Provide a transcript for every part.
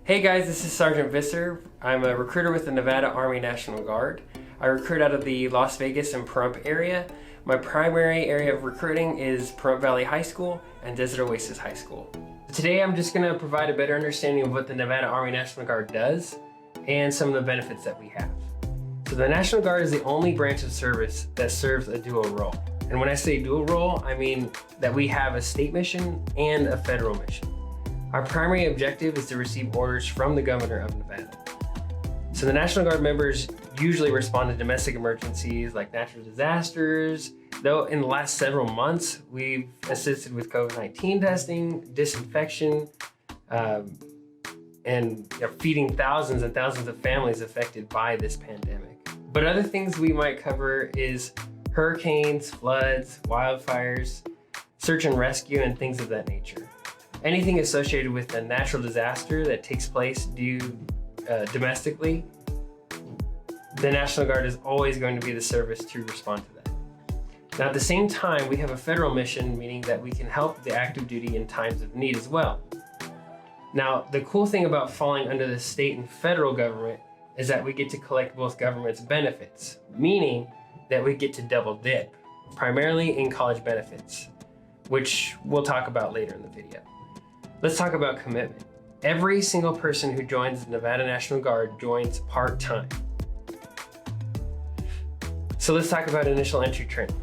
Hey guys, this is Sergeant Visser. I'm a recruiter with the Nevada Army National Guard. I recruit out of the Las Vegas and Pahrump area. My primary area of recruiting is Pahrump Valley High School and Desert Oasis High School. Today I'm just going to provide a better understanding of what the Nevada Army National Guard does and some of the benefits that we have. So the National Guard is the only branch of service that serves a dual role. And when I say dual role, I mean that we have a state mission and a federal mission. Our primary objective is to receive orders from the governor of Nevada. So the National Guard members usually respond to domestic emergencies like natural disasters, though in the last several months, we've assisted with COVID-19 testing, disinfection, and feeding thousands and thousands of families affected by this pandemic. But other things we might cover is hurricanes, floods, wildfires, search and rescue, and things of that nature. Anything associated with a natural disaster that takes place domestically, the National Guard is always going to be the service to respond to that. Now at the same time, we have a federal mission, meaning that we can help the active duty in times of need as well. Now, the cool thing about falling under the state and federal government is that we get to collect both government's benefits, meaning that we get to double dip, primarily in college benefits, which we'll talk about later in the video. Let's talk about commitment. Every single person who joins the Nevada National Guard joins part-time. So let's talk about initial entry training.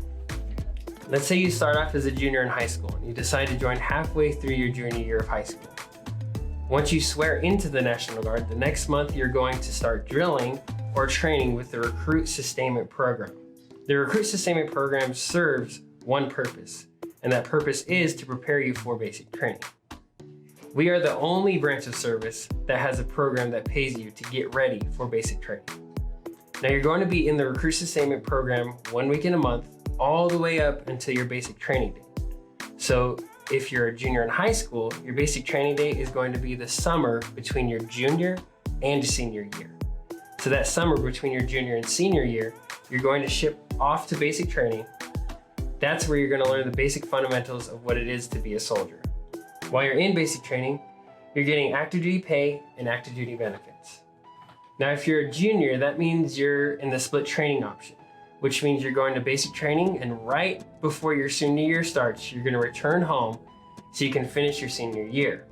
Let's say you start off as a junior in high school and you decide to join halfway through your junior year of high school. Once you swear into the National Guard, the next month you're going to start drilling or training with the Recruit Sustainment Program. The Recruit Sustainment Program serves one purpose, and that purpose is to prepare you for basic training. We are the only branch of service that has a program that pays you to get ready for basic training. Now you're going to be in the Recruit Sustainment Program 1 week in a month, all the way up until your basic training day. So if you're a junior in high school, your basic training day is going to be the summer between your junior and senior year. So that summer between your junior and senior year, you're going to ship off to basic training. That's where you're going to learn the basic fundamentals of what it is to be a soldier. While you're in basic training, you're getting active duty pay and active duty benefits. Now, if you're a junior, that means you're in the split training option, which means you're going to basic training, and right before your senior year starts, you're going to return home so you can finish your senior year.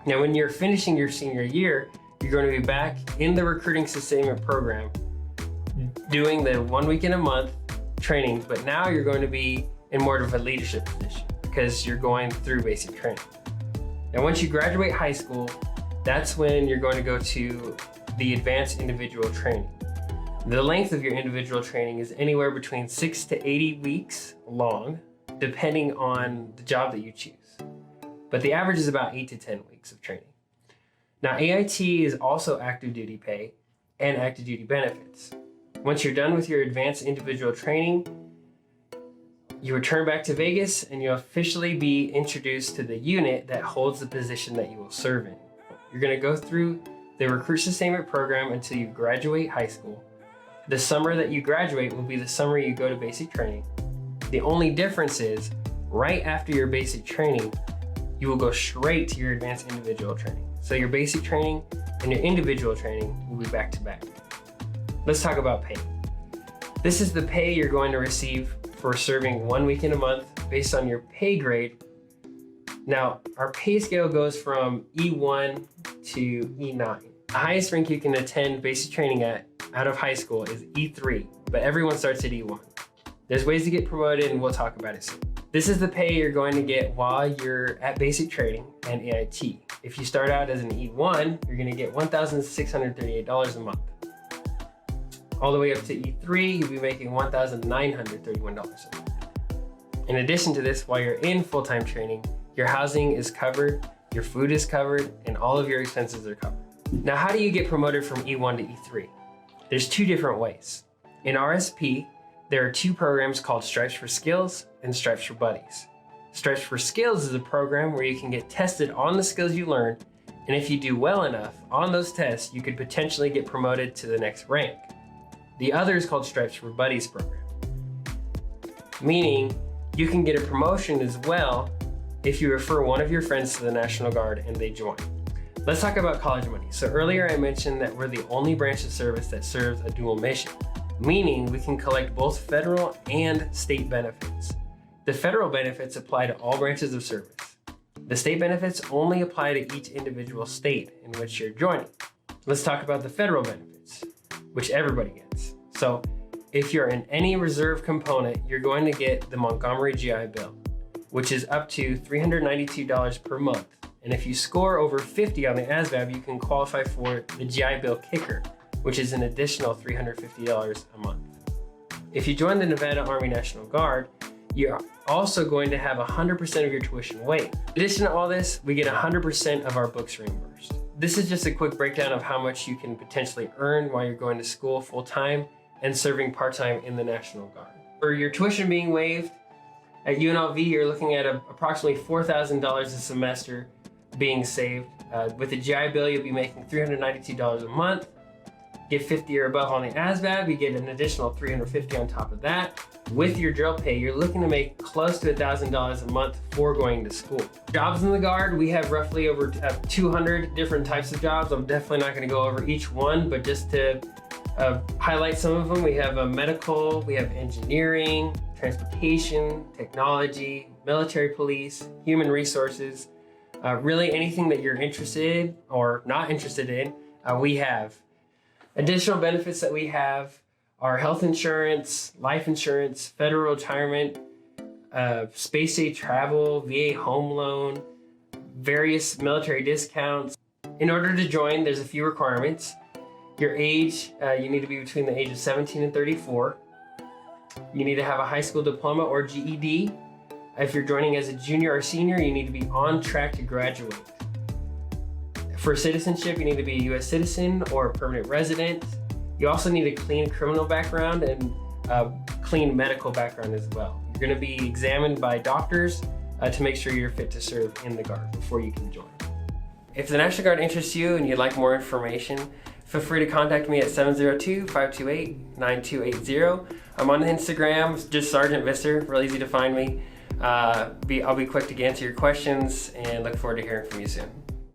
Now, when you're finishing your senior year, you're going to be back in the Recruiting Sustainment Program doing the 1 week in a month training, but now you're going to be in more of a leadership position because you're going through basic training. Now, once you graduate high school, that's when you're going to go to the advanced individual training. The length of your individual training is anywhere between 6 to 80 weeks long, depending on the job that you choose. But the average is about 8 to 10 weeks of training. Now, AIT is also active duty pay and active duty benefits. Once you're done with your advanced individual training, you return back to Vegas and you'll officially be introduced to the unit that holds the position that you will serve in. You're going to go through the Recruit Sustainment Program until you graduate high school. The summer that you graduate will be the summer you go to basic training. The only difference is, right after your basic training, you will go straight to your advanced individual training. So your basic training and your individual training will be back to back. Let's talk about pay. This is the pay you're going to receive for serving 1 week in a month based on your pay grade. Now, our pay scale goes from E1 to E9. The highest rank you can attend basic training out of high school is E3, but everyone starts at E1. There's ways to get promoted and we'll talk about it soon. This is the pay you're going to get while you're at basic training and AIT. If you start out as an E1, you're going to get $1,638 a month. All the way up to E3, you'll be making $1,931 a month. In addition to this, while you're in full-time training, your housing is covered, your food is covered, and all of your expenses are covered. Now, how do you get promoted from E1 to E3? There's two different ways. In RSP, there are two programs called Stripes for Skills and Stripes for Buddies. Stripes for Skills is a program where you can get tested on the skills you learned, and if you do well enough on those tests, you could potentially get promoted to the next rank. The other is called Stripes for Buddies program, meaning you can get a promotion as well if you refer one of your friends to the National Guard and they join. Let's talk about college money. So earlier I mentioned that we're the only branch of service that serves a dual mission, meaning we can collect both federal and state benefits. The federal benefits apply to all branches of service. The state benefits only apply to each individual state in which you're joining. Let's talk about the federal benefits, which everybody gets. So if you're in any reserve component, you're going to get the Montgomery GI Bill, which is up to $392 per month. And if you score over 50 on the ASVAB, you can qualify for the GI Bill Kicker, which is an additional $350 a month. If you join the Nevada Army National Guard, you're also going to have 100% of your tuition waived. In addition to all this, we get 100% of our books reimbursed. This is just a quick breakdown of how much you can potentially earn while you're going to school full-time and serving part-time in the National Guard. For your tuition being waived, at UNLV, you're looking at approximately $4,000 a semester being saved. With the GI Bill, you'll be making $392 a month. Get 50 or above on the ASVAB, you get an additional $350 on top of that. With your drill pay, you're looking to make close to $1,000 a month for going to school. Jobs in the Guard, we have roughly over 200 different types of jobs. I'm definitely not gonna go over each one, but just to highlight some of them, we have medical, we have engineering, transportation, technology, military police, human resources, really anything that you're interested or not interested in, we have. Additional benefits that we have are health insurance, life insurance, federal retirement, space age travel, VA home loan, various military discounts. In order to join, there's a few requirements. Your age, you need to be between the age of 17 and 34. You need to have a high school diploma or GED. If you're joining as a junior or senior, you need to be on track to graduate. For citizenship, you need to be a U.S. citizen or a permanent resident. You also need a clean criminal background and a clean medical background as well. You're going to be examined by doctors to make sure you're fit to serve in the Guard before you can join. If the National Guard interests you and you'd like more information, feel free to contact me at 702-528-9280. I'm on Instagram, just Sergeant Visser, real easy to find me. I'll be quick to answer your questions and look forward to hearing from you soon.